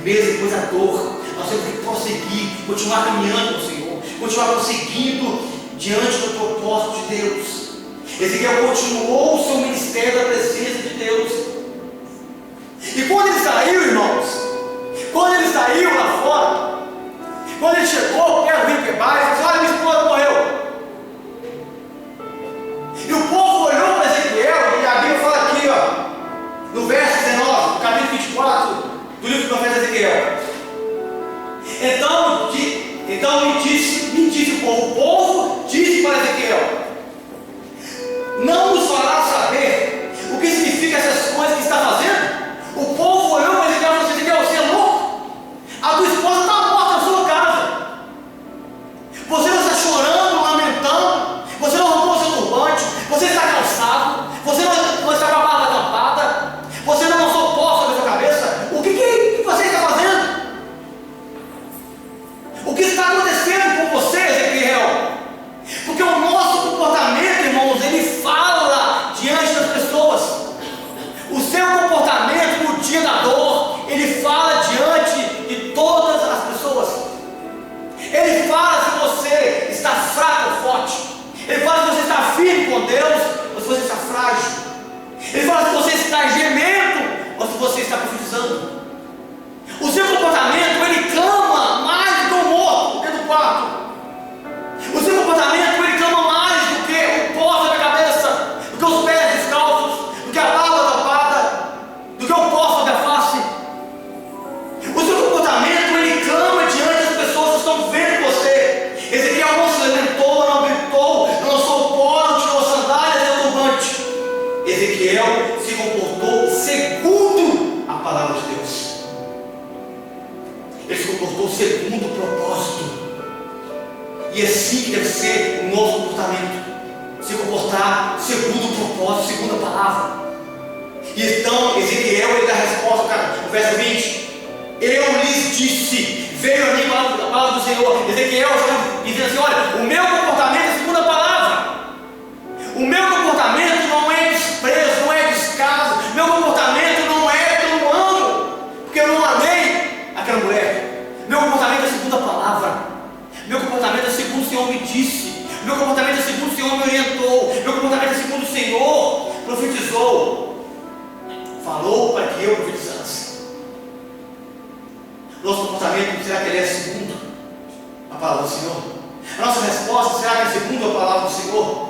mesmo depois da dor. Nós temos que prosseguir, continuar caminhando com o Senhor, continuar prosseguindo diante do propósito de Deus. Ezequiel continuou o seu ministério da presença de Deus. E quando ele saiu, irmãos, quando ele saiu lá fora, quando ele chegou perto do rio Quebar, ele disse: olha, minha esposa morreu. E o povo olhou para Ezequiel, e a Bíblia fala aqui, ó, no verso 19, no capítulo 24 do livro do profeta Ezequiel. Então me disse o povo disse para Ezequiel: não nos fará saber o que significa essas coisas que está fazendo? O povo olhou para Ezequiel e falou: Ezequiel, você é louco? A tua esposa está morta na sua casa. Você não está chorando, lamentando, você não arrumou o seu turbante, você está calçado, você não está com a barba tampada, você não lançou poça na sua cabeça. O que você está fazendo? O que está acontecendo com você, Ezequiel? Porque o nosso E assim que deve ser o nosso comportamento. Se comportar segundo o propósito, segundo a palavra. Então Ezequiel, ele dá a resposta, cara, no verso 20. Eu lhes disse, veio a mim a palavra do Senhor. Ezequiel dizendo assim: olha, o meu comportamento é segundo a palavra. O meu comportamento não é desprezo, não é descaso. Meu comportamento não é que eu não amo, porque eu não amei aquela mulher. Meu comportamento é segundo a palavra. Meu comportamento é segundo o Senhor me disse. Meu comportamento é segundo o Senhor me orientou. Meu comportamento é segundo o Senhor profetizou. Falou para que eu profetizasse. Nosso comportamento, será que ele é segundo a palavra do Senhor? A nossa resposta, será que é segundo a palavra do Senhor?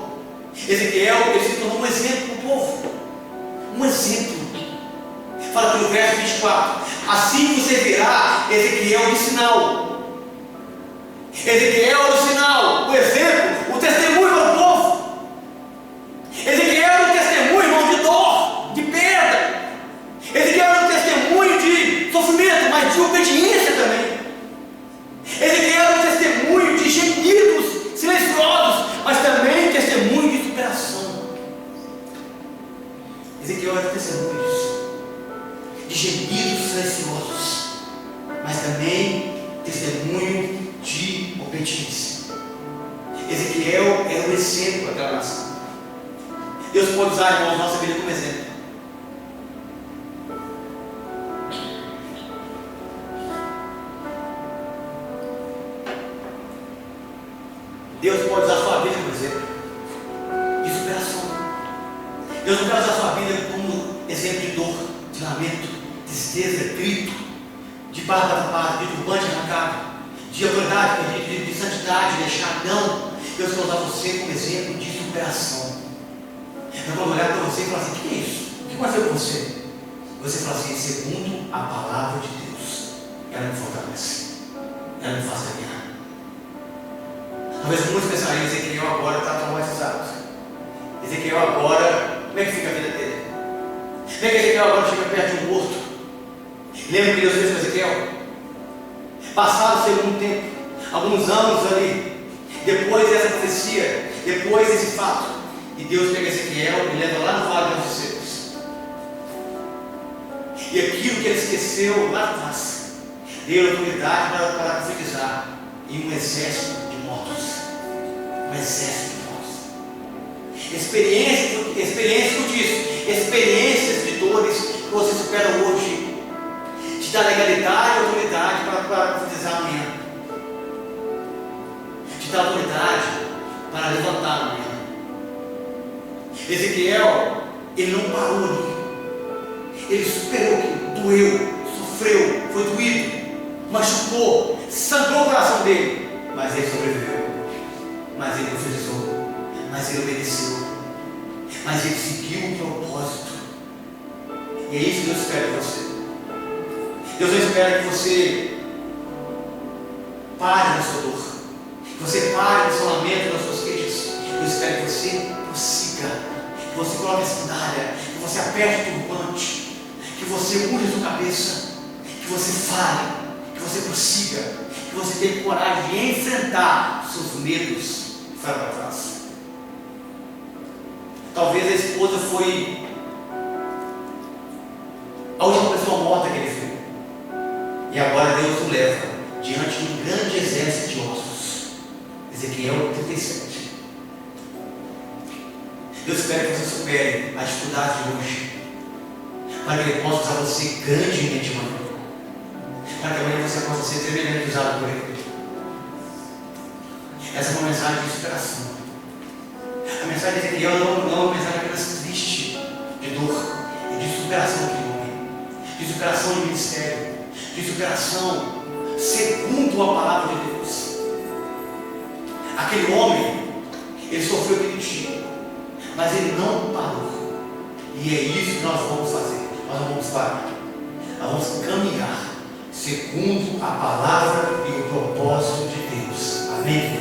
Ezequiel, ele se tornou um exemplo para o povo. Um exemplo. Fala aqui no verso 24: assim você verá Ezequiel de sinal. Ezequiel do sinal, o exemplo, o testemunho para o povo. Ezequiel é um testemunho, irmão, de dor, de perda. Ezequiel é um testemunho de sofrimento, mas de obediência também. Ezequiel é um testemunho de gemidos silenciosos, mas também testemunho de superação. Ezequiel é um testemunho disso, de gemidos silenciosos, mas também testemunho de obediência. Ezequiel é o exemplo daquela nação. Deus pode usar, irmãos, nossa vida como exemplo. Deus pode usar a sua vida como exemplo de superação. Deus não quer usar a sua vida como exemplo de dor, de lamento, tristeza, grito, de barba tapada, de turbante arrancado, de autoridade, de santidade, de deixar. Não. Deus quer usar você como exemplo de superação. Eu vou olhar para você e falar assim: o que é isso? O que aconteceu com você? Você fala assim: segundo a palavra de Deus, ela me fortalece, ela me faz caminhar. Talvez muitos pensariam: Ezequiel agora está traumatizado. Ezequiel agora, como é que fica a vida dele? Como é que Ezequiel agora chega perto de um morto? Lembra o que Deus fez com Ezequiel? Passado segundo tempo, alguns anos ali, depois dessa profecia, depois desse fato, e Deus pega Ezequiel e leva lá no vale dos secos. E aquilo que ele esqueceu lá atrás, deu autoridade para profetizar em um exército de mortos. Um exército de mortos. Experiências por isso, experiências de dores que você supera hoje, te dá legalidade e autoridade para profetizar amanhã. Te dá autoridade para levantar amanhã. Ezequiel, ele não parou ali. Ele superou aquilo, doeu, sofreu, foi doído, machucou, sangrou o coração dele, mas ele sobreviveu, mas ele profetizou, mas ele obedeceu, mas ele seguiu o propósito. E é isso que Deus espera de você. Deus não espera que você pare na sua dor, que você pare no seu lamento, nas suas queixas. Deus espera que você prossiga, que você coloque a sandália, que você aperte o turbante, que você mude a sua cabeça, que você fale, que você prossiga, que você tenha coragem de enfrentar seus medos e vai para trás. Talvez a esposa foi a última pessoa morta que ele viu, e agora Deus o leva diante de um grande exército de ossos. Ezequiel 37. Deus espera que você supere a dificuldade de hoje, para que Ele possa usar você grandemente amanhã, para que amanhã você possa ser tremendamente usado por Ele. Essa é uma mensagem de superação. A mensagem de Ezequiel não é uma mensagem apenas triste, de dor, e de superação de homem, de superação de ministério, de superação segundo a palavra de Deus. Aquele homem, ele sofreu aquele dia, mas ele não parou. E é isso que nós vamos fazer. Nós não vamos parar. Nós vamos caminhar segundo a palavra e o propósito de Deus. Amém?